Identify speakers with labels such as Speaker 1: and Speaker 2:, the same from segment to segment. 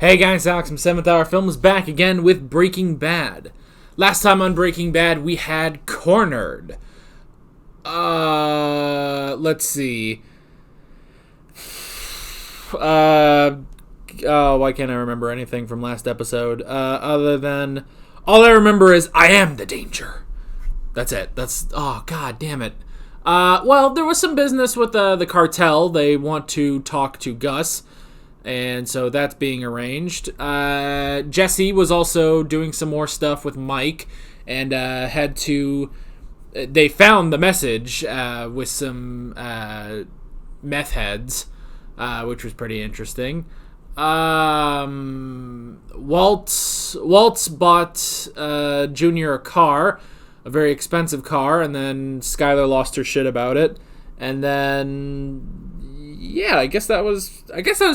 Speaker 1: Hey guys, Alex from 7th Hour Films back again with Breaking Bad. Last time on Breaking Bad, we had Cornered. Let's see. Why can't I remember anything from last episode? Other than, all I remember is, I am the danger. That's it. Oh, god damn it. Well, there was some business with the cartel. They want to talk to Gus. And so that's being arranged. Jesse was also doing some more stuff with Mike and they found the message with some meth heads, which was pretty interesting. Waltz bought Junior a car, a very expensive car, and then Skylar lost her shit about it. And then... yeah, I guess that was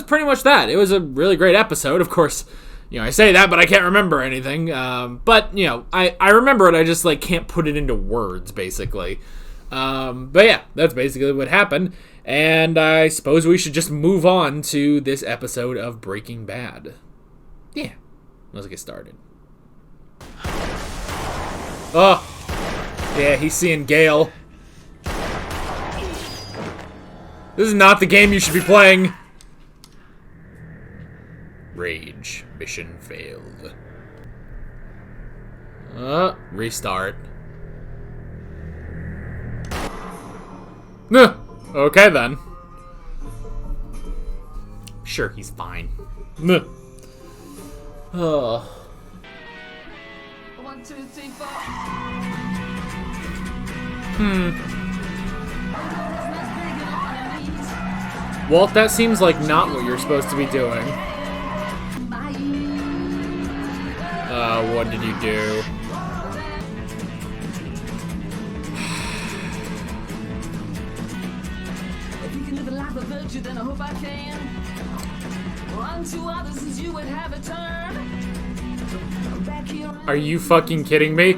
Speaker 1: pretty much that. It was a really great episode. Of course, I say that, but I can't remember anything. But I remember it. I just can't put it into words, basically. But yeah, that's basically what happened. And I suppose we should just move on to this episode of Breaking Bad. Yeah, let's get started. Oh, yeah, he's seeing Gale. This is not the game you should be playing. Rage. Mission failed. Restart. Okay then. Sure, he's fine. 1, 2, 3, 4. Walt, that seems like not what you're supposed to be doing. What did you do?
Speaker 2: If you can live a life of virtue, then I hope I can. One, two others, since you would have a turn. Back here.
Speaker 1: Are you fucking kidding me?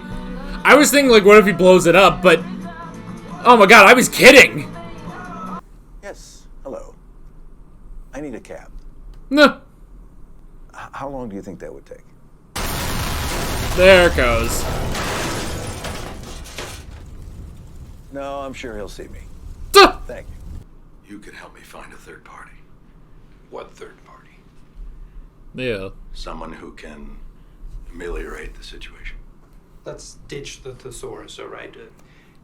Speaker 1: I was thinking, what if he blows it up, but... oh my god, I was kidding!
Speaker 3: Yes, hello. I need a cab.
Speaker 1: No.
Speaker 3: How long do you think that would take?
Speaker 1: There it goes.
Speaker 3: No, I'm sure he'll see me.
Speaker 1: Duh.
Speaker 3: Thank you.
Speaker 4: You could help me find a third party. What third party?
Speaker 1: Yeah.
Speaker 4: Someone who can ameliorate the situation.
Speaker 5: Let's ditch the thesaurus, all right?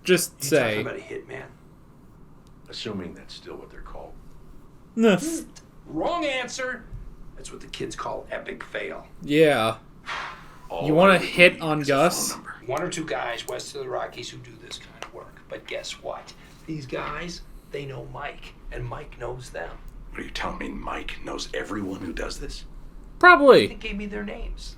Speaker 1: Just
Speaker 5: You're
Speaker 1: say.
Speaker 5: talking about a hitman.
Speaker 4: Assuming that's still what they're called.
Speaker 1: No.
Speaker 5: Wrong answer. That's what the kids call epic fail.
Speaker 1: Yeah.
Speaker 4: All
Speaker 1: You want
Speaker 4: I
Speaker 1: to
Speaker 4: would
Speaker 1: hit
Speaker 4: need
Speaker 1: on
Speaker 4: is a
Speaker 1: Gus?
Speaker 4: phone number.
Speaker 5: 1 or 2 guys west of the Rockies who do this kind of work. But guess what? These guys, they know Mike, and Mike knows them.
Speaker 4: What are you telling me? Mike knows everyone who does this?
Speaker 5: They
Speaker 1: Probably.
Speaker 5: gave me their names.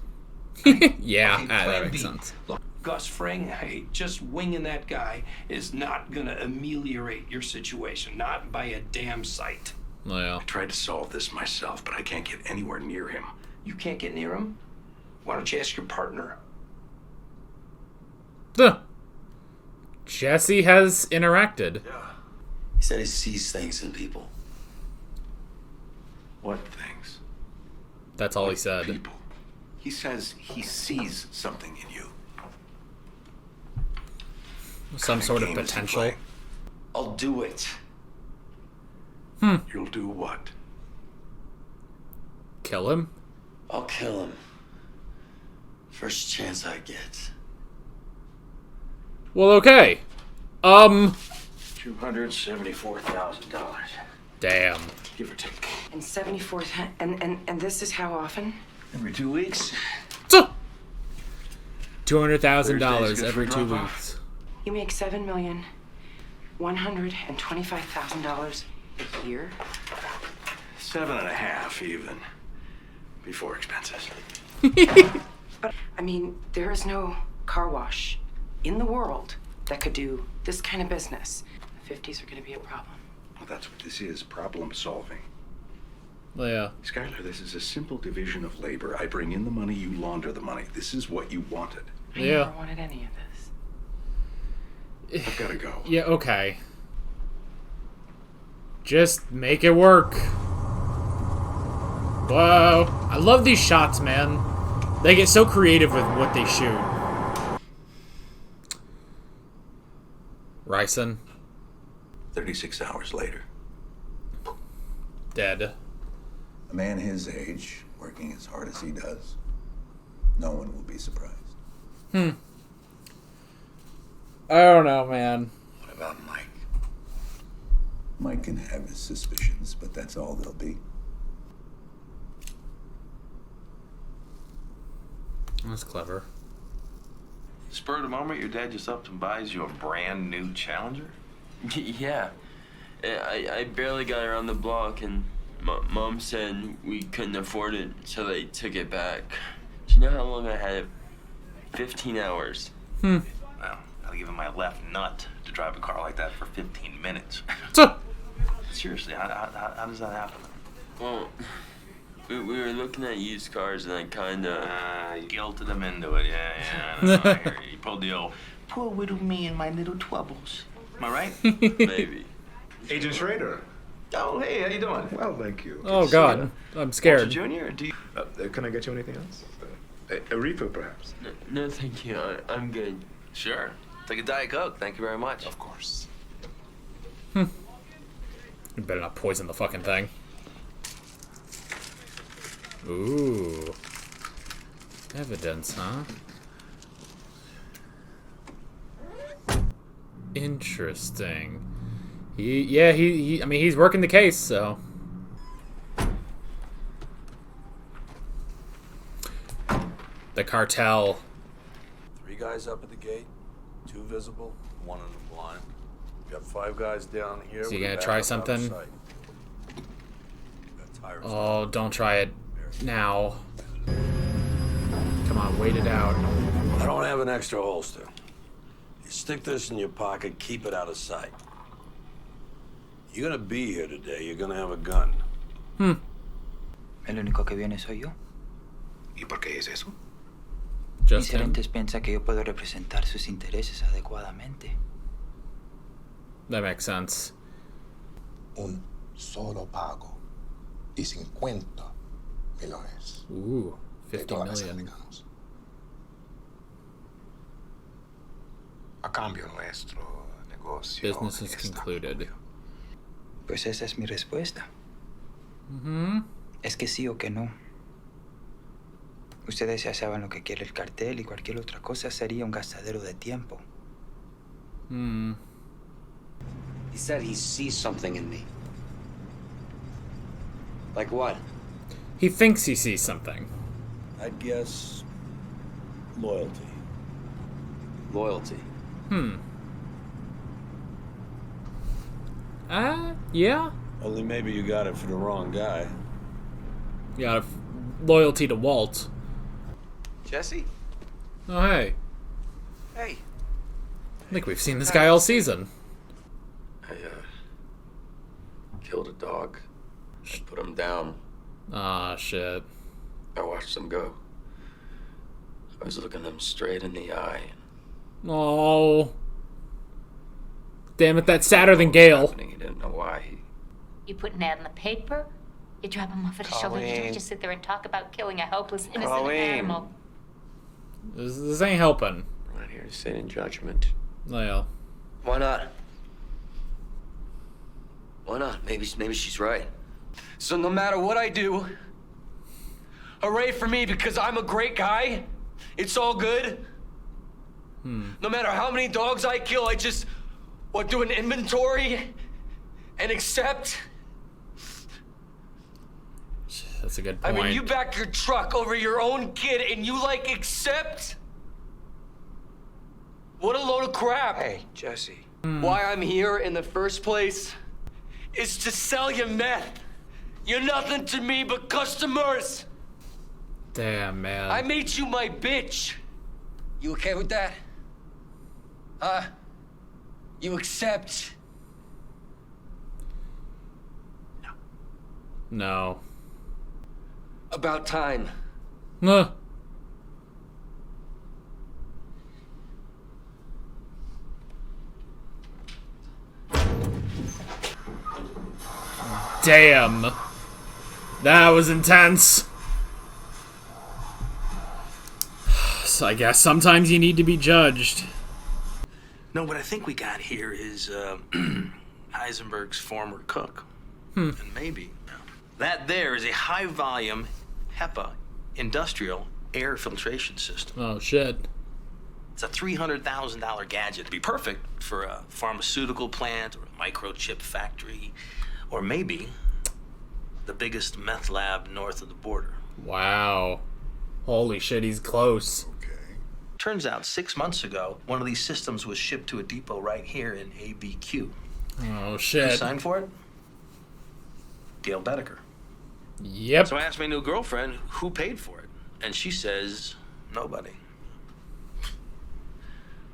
Speaker 1: Yeah,
Speaker 5: Okay,
Speaker 1: that
Speaker 5: plan
Speaker 1: makes
Speaker 5: B.
Speaker 1: sense.
Speaker 5: Look, Gus Fring, hey, just winging that guy is not gonna ameliorate your situation. Not by a damn sight.
Speaker 1: Yeah.
Speaker 4: I tried to solve this myself, but I can't get anywhere near him.
Speaker 5: You can't get near him? Why don't you ask your partner?
Speaker 1: Duh. Jesse has interacted.
Speaker 6: He said he sees things in people.
Speaker 4: What things?
Speaker 1: That's all he said.
Speaker 4: People. He says he sees something in you.
Speaker 1: Some sort of
Speaker 4: Game is to
Speaker 1: potential.
Speaker 4: play.
Speaker 6: I'll do it.
Speaker 4: You'll do what?
Speaker 1: Kill him?
Speaker 6: I'll kill him. First chance I get.
Speaker 1: Well, okay.
Speaker 4: $274,000.
Speaker 1: Damn.
Speaker 4: Give or take.
Speaker 7: And 74th, and this is how often?
Speaker 4: Every 2 weeks.
Speaker 1: $200,000
Speaker 4: Thursday's good
Speaker 1: every
Speaker 4: for
Speaker 1: 2
Speaker 4: drop-off.
Speaker 1: weeks.
Speaker 7: You make $7,125,000 a year?
Speaker 4: 7.5 even. Before expenses.
Speaker 7: But, there is no car wash in the world that could do this kind of business. The 50s are going to be a problem.
Speaker 4: Well, that's what this is, problem solving.
Speaker 1: Yeah.
Speaker 4: Skylar, this is a simple division of labor. I bring in the money, you launder the money. This is what you wanted.
Speaker 7: I
Speaker 1: Yeah.
Speaker 7: never wanted any of this.
Speaker 4: I've got to go.
Speaker 1: Yeah, okay. Just make it work. Whoa. I love these shots, man. They get so creative with what they shoot. Ryson.
Speaker 3: 36 hours later.
Speaker 1: Dead.
Speaker 3: A man his age, working as hard as he does, no one will be surprised.
Speaker 1: I don't know, man.
Speaker 6: What about Mike?
Speaker 3: Mike can have his suspicions, but that's all they'll be.
Speaker 1: That's clever.
Speaker 8: Spur of the moment, your dad just up and buys you a brand new Challenger?
Speaker 9: Yeah. I barely got around the block, and Mom said we couldn't afford it, so they took it back. Do you know how long I had it? 15 hours.
Speaker 8: Well, I'll give him my left nut to drive a car like that for 15 minutes. Seriously, how does that happen?
Speaker 9: Well, we were looking at used cars, and I kinda...
Speaker 8: You guilted him into it, yeah, I know. I hear you. You pulled the old, poor little me and my little troubles. Am I right?
Speaker 9: Maybe.
Speaker 10: Agent Schrader.
Speaker 8: Oh, hey, how you doing?
Speaker 10: Well, thank you.
Speaker 1: Oh, God. I'm scared.
Speaker 8: Junior, do you...
Speaker 10: Can I get you anything else? A refill, perhaps?
Speaker 9: No, thank you. I'm good.
Speaker 8: Sure. Take a Diet Coke. Thank you very much.
Speaker 10: Of course.
Speaker 1: You better not poison the fucking thing. Ooh. Evidence, huh? Interesting. He I mean, he's working the case, so. The cartel.
Speaker 11: 3 guys up at the gate, 2 visible, 1 in the blind. Got 5 guys down here.
Speaker 1: So you
Speaker 11: with
Speaker 1: gonna
Speaker 11: a
Speaker 1: try
Speaker 11: backup out of
Speaker 1: something?
Speaker 11: sight. Got tires
Speaker 1: Oh, don't try it now. Come on, wait it out.
Speaker 11: I don't have an extra holster. You stick this in your pocket, keep it out of sight. You're gonna be here today, you're gonna have a gun.
Speaker 12: El único que viene soy yo.
Speaker 8: ¿Y por qué es eso?
Speaker 12: Mis
Speaker 1: Just him.
Speaker 12: gerentes piensan que yo puedo representar sus intereses adecuadamente.
Speaker 1: That makes sense.
Speaker 13: Un solo pago y 50 millones.
Speaker 1: Ooh,
Speaker 13: de
Speaker 1: 50
Speaker 13: dólares
Speaker 1: million.
Speaker 13: americanos. A cambio nuestro negocio.
Speaker 1: Business is concluded.
Speaker 12: Pues esa es mi respuesta. Es que sí o que no. Ustedes ya saben lo que quiere el cartel y cualquier otra cosa sería un gastadero de tiempo.
Speaker 6: He said he sees something in me. Like what?
Speaker 1: He thinks he sees something.
Speaker 11: I'd guess loyalty.
Speaker 6: Loyalty.
Speaker 1: Yeah.
Speaker 11: Only maybe you got it for the wrong guy.
Speaker 1: You got loyalty to Walt.
Speaker 6: Jesse?
Speaker 1: Oh, hey.
Speaker 6: Hey.
Speaker 1: I think we've seen this guy all season.
Speaker 9: I killed a dog. I put him down.
Speaker 1: Ah, shit.
Speaker 9: I watched him go. I was looking him straight in the eye.
Speaker 1: Oh. Damn it, that's sadder than Gale.
Speaker 9: He didn't know why.
Speaker 14: You put an ad in the paper, you drop him off at a shoulder, you don't just sit there and talk about killing a helpless, innocent animal.
Speaker 1: This ain't helping.
Speaker 6: I'm not here to sit in judgment.
Speaker 1: Well.
Speaker 6: Why not? Why not? Maybe she's right.
Speaker 5: So no matter what I do, hooray for me because I'm a great guy. It's all good. No matter how many dogs I kill, I just do an inventory and accept.
Speaker 1: That's a good
Speaker 5: I
Speaker 1: point.
Speaker 5: mean, you back your truck over your own kid and you accept? What a load of crap.
Speaker 12: Hey, Jesse.
Speaker 5: Why I'm here in the first place is to sell you meth. You're nothing to me but customers.
Speaker 1: Damn, man.
Speaker 5: I made you my bitch. You okay with that? You accept?
Speaker 1: No.
Speaker 5: About time.
Speaker 1: Damn. That was intense. So I guess sometimes you need to be judged.
Speaker 15: No, what I think we got here is Heisenberg's former cook. And maybe that there is a high-volume HEPA industrial air filtration system.
Speaker 1: Oh, shit.
Speaker 15: It's a $300,000 gadget. It'd be perfect for a pharmaceutical plant or a microchip factory, or maybe the biggest meth lab north of the border.
Speaker 1: Wow. Holy shit, he's close.
Speaker 15: Turns out 6 months ago, one of these systems was shipped to a depot right here in ABQ.
Speaker 1: Oh, shit.
Speaker 15: Who signed for it? Gail Bedecker.
Speaker 1: Yep.
Speaker 15: So I asked my new girlfriend who paid for it, and she says nobody.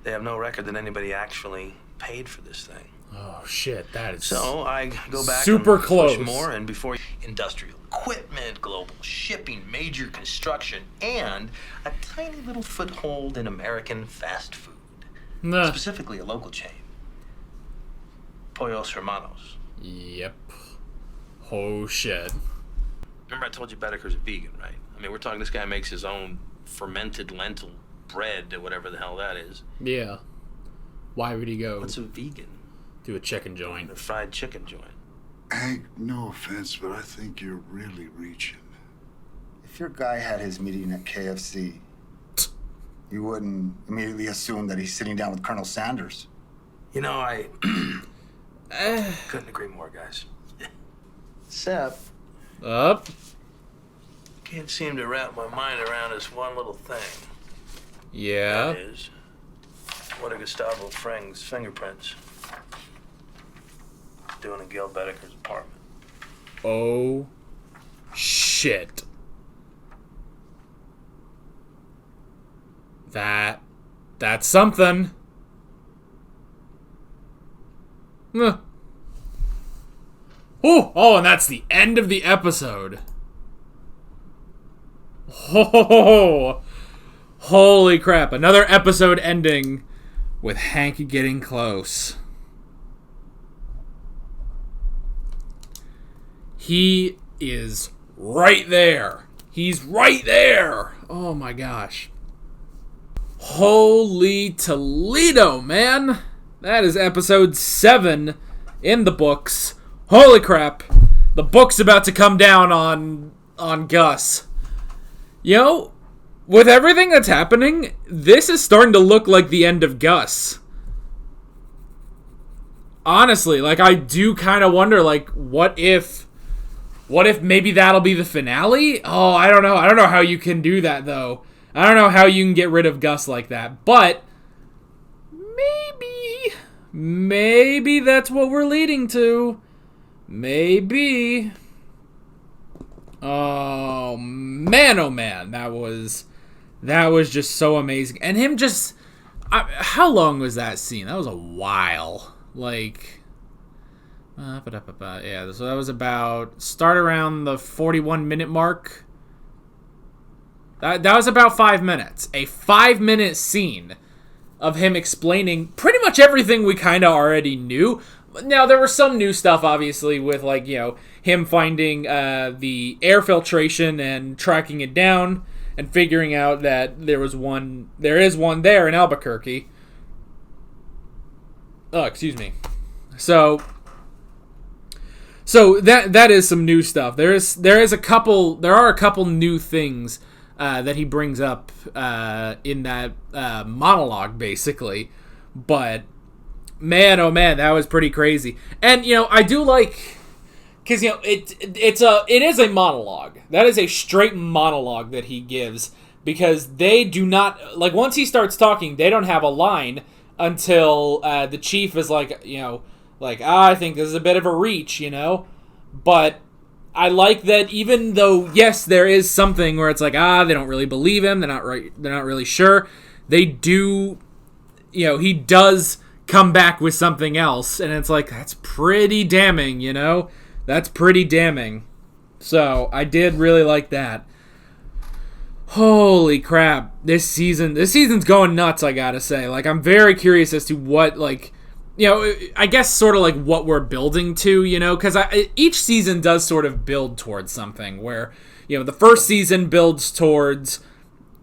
Speaker 15: They have no record that anybody actually paid for this thing.
Speaker 1: Oh, shit, that is
Speaker 15: so I go back
Speaker 1: super
Speaker 15: and
Speaker 1: close.
Speaker 15: Push more, and before industrial equipment, global shipping, major construction, and a tiny little foothold in American fast food.
Speaker 1: Nah.
Speaker 15: Specifically a local chain. Pollos Hermanos.
Speaker 1: Yep. Oh, shit.
Speaker 15: Remember I told you Bedecker's a vegan, right? I mean, we're talking this guy makes his own fermented lentil bread or whatever the hell that is.
Speaker 1: Yeah. Why would he go?
Speaker 15: What's a vegan?
Speaker 1: To a chicken joint.
Speaker 15: A fried chicken joint.
Speaker 16: Hank, no offense, but I think you're really reaching.
Speaker 17: If your guy had his meeting at KFC, you wouldn't immediately assume that he's sitting down with Colonel Sanders.
Speaker 15: You know, I couldn't agree more, guys. Except,
Speaker 1: Up.
Speaker 15: can't seem to wrap my mind around this one little thing.
Speaker 1: Yeah.
Speaker 15: That is, what are Gustavo Fring's fingerprints doing in Gail Bedecker's apartment?
Speaker 1: Oh, shit. That's something. Oh, and that's the end of the episode. Oh, holy crap. Another episode ending with Hank getting close. He is right there. He's right there. Oh my gosh. Holy Toledo, man. That is episode 7 in the books. Holy crap. The book's about to come down on Gus. You know, with everything that's happening, this is starting to look like the end of Gus. Honestly, like, I do kind of wonder, like, what if maybe that'll be the finale? Oh, I don't know. I don't know how you can do that, though. I don't know how you can get rid of Gus like that. But maybe that's what we're leading to. Maybe. Oh man, that was just so amazing. And him just, how long was that scene? That was a while. Like, yeah, so that was start around the 41-minute mark. That was about 5 minutes. A 5-minute scene of him explaining pretty much everything we kind of already knew. Now, there was some new stuff, obviously, with, like, you know, him finding the air filtration and tracking it down and figuring out that there is one there in Albuquerque. Oh, excuse me. So that is some new stuff. There are a couple new things that he brings up in that monologue, basically. But man, oh man, that was pretty crazy. And you know, I do like, because you know, it is a monologue. That is a straight monologue that he gives, because they do not, like, once he starts talking, they don't have a line until the chief is like, you know, like, I think this is a bit of a reach, you know. But I like that, even though, yes, there is something where it's like, they don't really believe him, they're not really sure, they do, you know, he does come back with something else, and it's like, that's pretty damning, you know? That's pretty damning. So, I did really like that. Holy crap, this season's going nuts, I gotta say. Like, I'm very curious as to what, like, I guess sort of like what we're building to, because each season does sort of build towards something where, the first season builds towards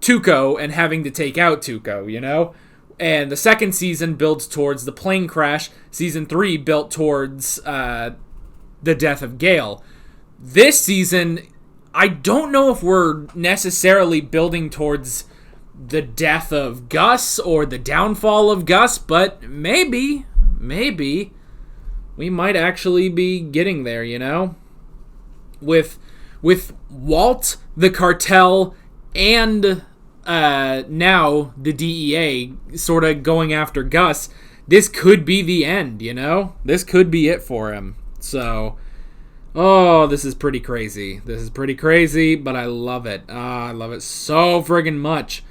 Speaker 1: Tuco and having to take out Tuco, and the second season builds towards the plane crash. Season 3 built towards the death of Gale. This season, I don't know if we're necessarily building towards the death of Gus or the downfall of Gus, but maybe we might actually be getting there, with Walt, the cartel, and now the DEA sort of going after Gus. This could be the end, This could be it for him. So, this is pretty crazy. But I love it. I love it so friggin' much.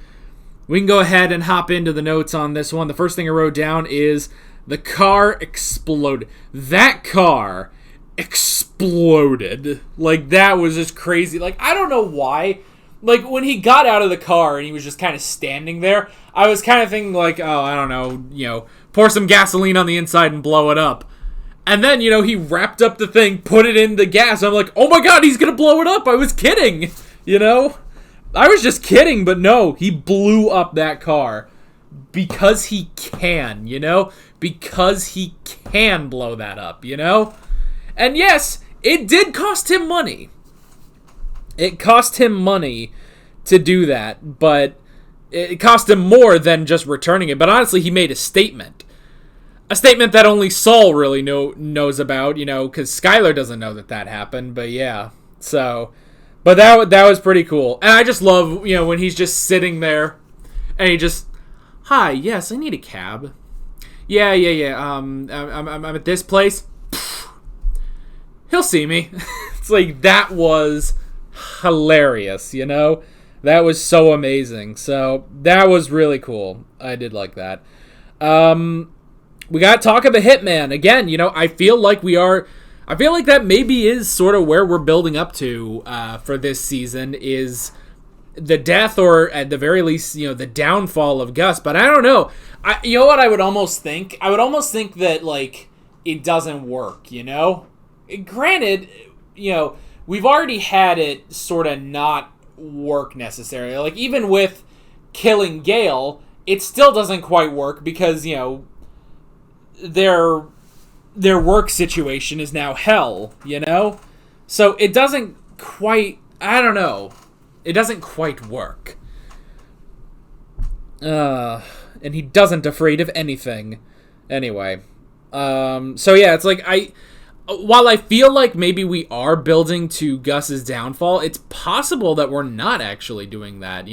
Speaker 1: We can go ahead and hop into the notes on this one. The first thing I wrote down is the car exploded. That car exploded. Like, that was just crazy. Like, I don't know why. Like, when he got out of the car and he was just kind of standing there, I was kind of thinking, like, oh, I don't know, pour some gasoline on the inside and blow it up. And then, he wrapped up the thing, put it in the gas. I'm like, oh my god, he's going to blow it up. I was kidding, I was just kidding, but no, he blew up that car because he can, because he can blow that up, And yes, it did cost him money. It cost him money to do that, but it cost him more than just returning it. But honestly, he made a statement. A statement that only Saul really knows about, because Skyler doesn't know that happened, but yeah. So, but that was pretty cool. And I just love, when he's just sitting there and he just, hi, yes, I need a cab. Yeah. I'm at this place. He'll see me. It's like, that was hilarious, That was so amazing. So, that was really cool. I did like that. We got Talk of the Hitman. Again, I feel like that maybe is sort of where we're building up to for this season is the death, or at the very least, the downfall of Gus. But I don't know. You know what I would almost think? I would almost think that, like, it doesn't work, Granted, we've already had it sort of not work necessarily. Like, even with killing Gale, it still doesn't quite work because, their work situation is now hell, So it doesn't quite, I don't know. It doesn't quite work. And he doesn't afraid of anything. Anyway. So yeah, it's like while I feel like maybe we are building to Gus's downfall, it's possible that we're not actually doing that,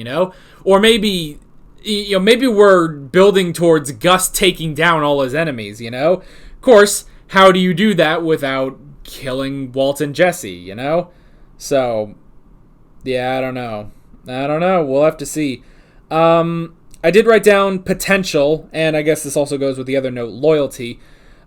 Speaker 1: Or maybe maybe we're building towards Gus taking down all his enemies, Of course, how do you do that without killing Walt and Jesse, So, yeah, I don't know. We'll have to see. I did write down potential, and I guess this also goes with the other note, loyalty.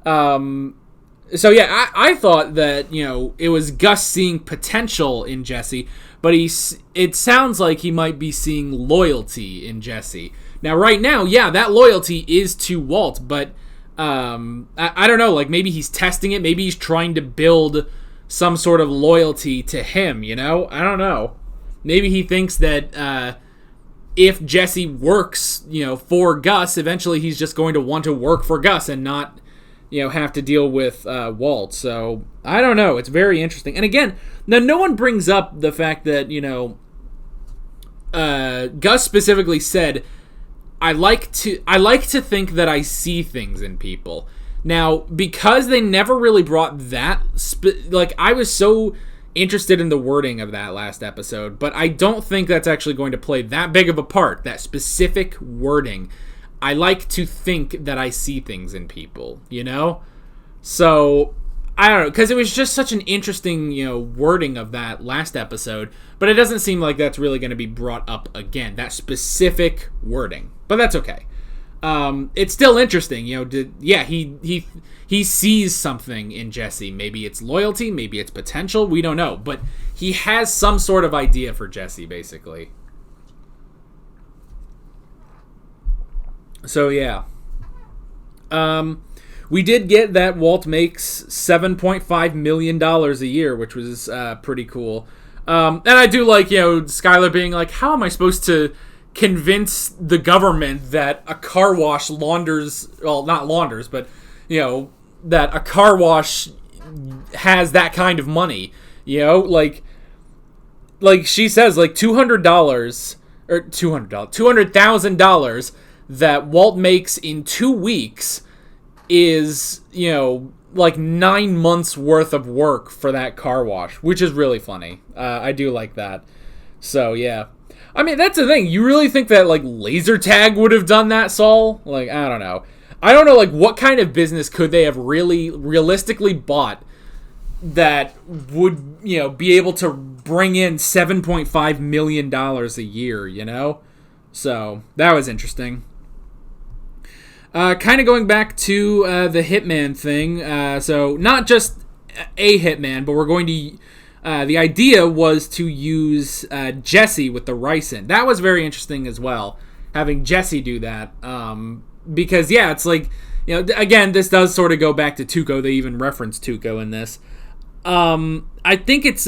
Speaker 1: So, yeah, I thought that, it was Gus seeing potential in Jesse, but it sounds like he might be seeing loyalty in Jesse. Now, right now, yeah, that loyalty is to Walt, but I don't know, like, maybe he's testing it, maybe he's trying to build some sort of loyalty to him, I don't know. Maybe he thinks that if Jesse works, for Gus, eventually he's just going to want to work for Gus and not, have to deal with Walt. So, I don't know. It's very interesting. And again, now no one brings up the fact that, Gus specifically said, I like to think that I see things in people. Now, because they never really brought that, I was so interested in the wording of that last episode, but I don't think that's actually going to play that big of a part, that specific wording. I like to think that I see things in people, So, I don't know, because it was just such an interesting, wording of that last episode, but it doesn't seem like that's really going to be brought up again, that specific wording. But that's okay. It's still interesting, he sees something in Jesse. Maybe it's loyalty, maybe it's potential, we don't know, but he has some sort of idea for Jesse, basically. So, yeah. we did get that Walt makes $7.5 million a year, which was pretty cool. And I do like, Skyler being like, how am I supposed to convince the government that a car wash launders, well, not launders, but, that a car wash has that kind of money, like she says, like $200,000 that Walt makes in 2 weeks is, like 9 months worth of work for that car wash, which is really funny. I do like that. So, yeah. I mean, that's the thing. You really think that, like, laser tag would have done that, Saul? Like, I don't know. I don't know, like, what kind of business could they have realistically bought that would, be able to bring in $7.5 million a year, So, that was interesting. Kind of going back to the Hitman thing. So, not just a Hitman, but we're going to... the idea was to use Jesse with the ricin. That was very interesting as well, having Jesse do that. Because, yeah, it's like... again, this does sort of go back to Tuco. They even reference Tuco in this. I think it's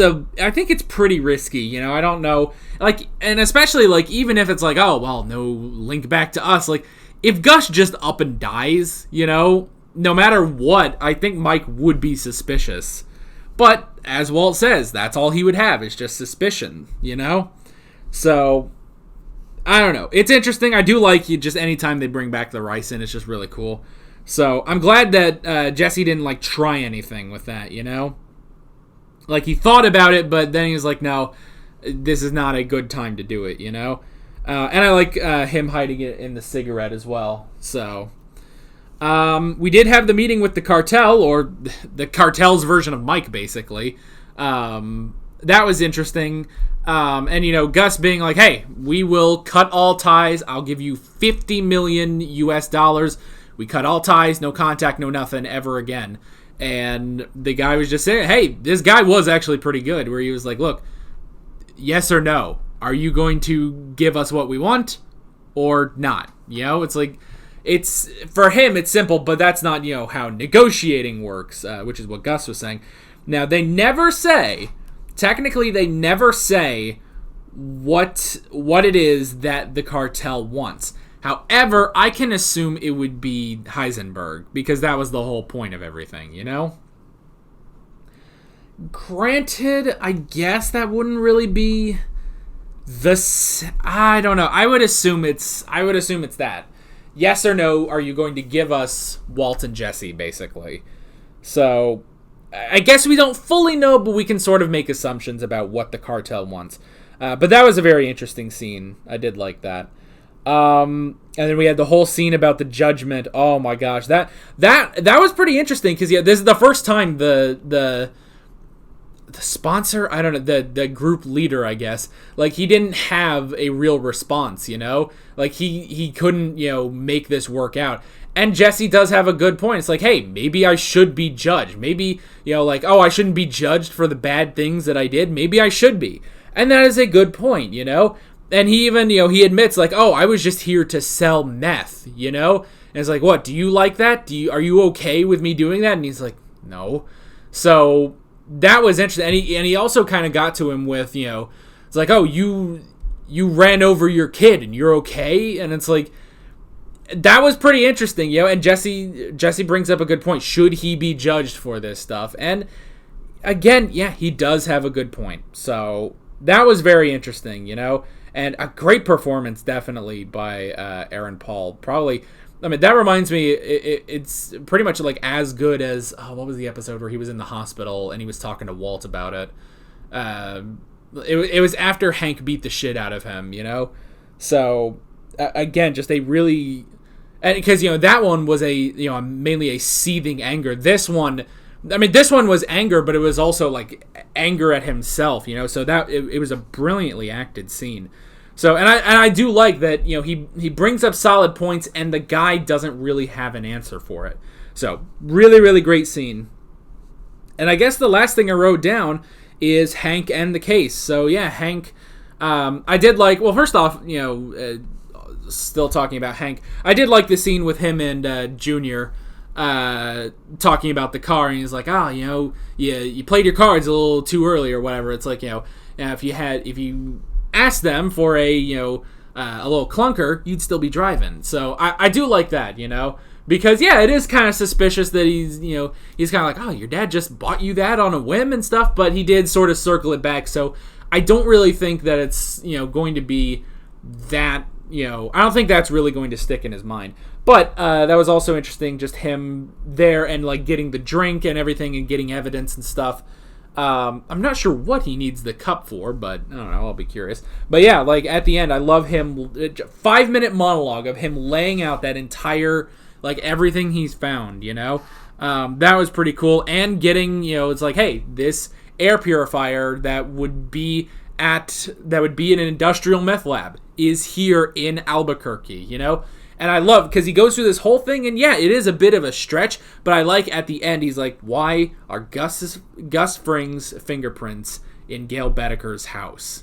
Speaker 1: pretty risky, I don't know, like, and especially, like, even if it's like, oh, well, no link back to us, like, if Gus just up and dies, no matter what, I think Mike would be suspicious, but, as Walt says, that's all he would have, is just suspicion, so, I don't know, it's interesting. I do like just anytime they bring back the ricin, it's just really cool, so, I'm glad that, Jesse didn't, like, try anything with that, Like, he thought about it, but then he was like, no, this is not a good time to do it, And I like him hiding it in the cigarette as well. So, we did have the meeting with the cartel, or the cartel's version of Mike, basically. That was interesting. And, Gus being like, hey, we will cut all ties. I'll give you $50 million US. We cut all ties, no contact, no nothing, ever again. And the guy was just saying, hey, this guy was actually pretty good, where he was like, look, yes or no, are you going to give us what we want or not? It's like, it's, for him, it's simple, but that's not, how negotiating works, which is what Gus was saying. Now, they never say, technically, they never say what it is that the cartel wants. However, I can assume it would be Heisenberg, because that was the whole point of everything, Granted, I guess that wouldn't really be I don't know. I would assume it's that. Yes or no, are you going to give us Walt and Jesse, basically? So, I guess we don't fully know, but we can sort of make assumptions about what the cartel wants. But that was a very interesting scene. I did like that. And then we had the whole scene about the judgment. Oh my gosh, that was pretty interesting, because this is the first time the sponsor, I don't know, the group leader, I guess, like, he didn't have a real response, like he couldn't make this work out. And Jesse does have a good point. It's like, hey, maybe I should be judged. Maybe like, oh, I shouldn't be judged for the bad things that I did. Maybe I should be. And that is a good point, And he even, he admits, like, oh, I was just here to sell meth, And it's like, what, do you like that? Are you okay with me doing that? And he's like, no. So that was interesting. And he also kind of got to him with, it's like, oh, you ran over your kid and you're okay? And it's like, that was pretty interesting, And Jesse brings up a good point. Should he be judged for this stuff? And again, yeah, he does have a good point. So that was very interesting, And a great performance, definitely, by Aaron Paul. Probably, I mean, that reminds me, it's pretty much like as good as, what was the episode where he was in the hospital and he was talking to Walt about it? It was after Hank beat the shit out of him, So, again, just a really, and because, that one was mainly a seething anger. This one was anger, but it was also like anger at himself, so that it was a brilliantly acted scene. So, and I do like that, he brings up solid points and the guy doesn't really have an answer for it. So, really, really great scene. And I guess the last thing I wrote down is Hank and the case. So, yeah, Hank, I did like, well, first off, still talking about Hank, I did like the scene with him and Junior, talking about the car, and he's like, you played your cards a little too early or whatever. It's like, if you asked them for a little clunker, you'd still be driving. So I do like that, because it is kind of suspicious that he's kind of like, oh, your dad just bought you that on a whim and stuff, but he did sort of circle it back. So I don't really think that it's going to be that, I don't think that's really going to stick in his mind. But that was also interesting, just him there and like getting the drink and everything and getting evidence and stuff. I'm not sure what he needs the cup for, but I don't know, I'll be curious. But yeah, like at the end, I love him, 5-minute monologue of him laying out that entire, like everything he's found, that was pretty cool. And getting, it's like, hey, this air purifier that would be in an industrial meth lab is here in Albuquerque, And I love, because he goes through this whole thing, and yeah, it is a bit of a stretch, but I like at the end, he's like, why are Gus Fring's fingerprints in Gail Bedeker's house,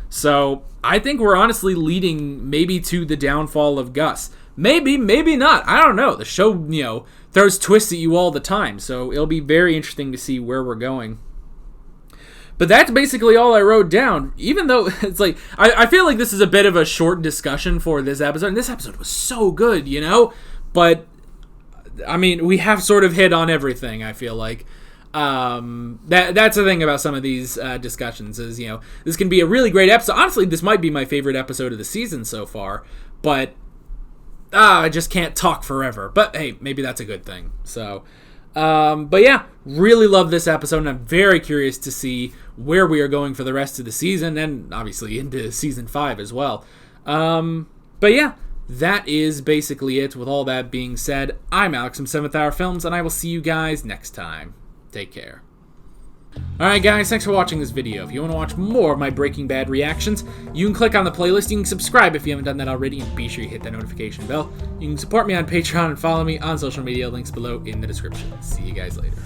Speaker 1: So I think we're honestly leading maybe to the downfall of Gus. Maybe not. I don't know. The show, throws twists at you all the time, so it'll be very interesting to see where we're going. But that's basically all I wrote down, even though it's like, I feel like this is a bit of a short discussion for this episode, and this episode was so good, But, I mean, we have sort of hit on everything, I feel like. That's the thing about some of these discussions is, this can be a really great episode. Honestly, this might be my favorite episode of the season so far, but I just can't talk forever. But, hey, maybe that's a good thing, so... but yeah, really love this episode, and I'm very curious to see where we are going for the rest of the season, and obviously into season 5 as well. But yeah, that is basically it. With all that being said, I'm Alex from 7th Hour Films, and I will see you guys next time. Take care. Alright guys, thanks for watching this video. If you want to watch more of my Breaking Bad reactions, you can click on the playlist, you can subscribe if you haven't done that already, and be sure you hit that notification bell. You can support me on Patreon and follow me on social media, links below in the description. See you guys later.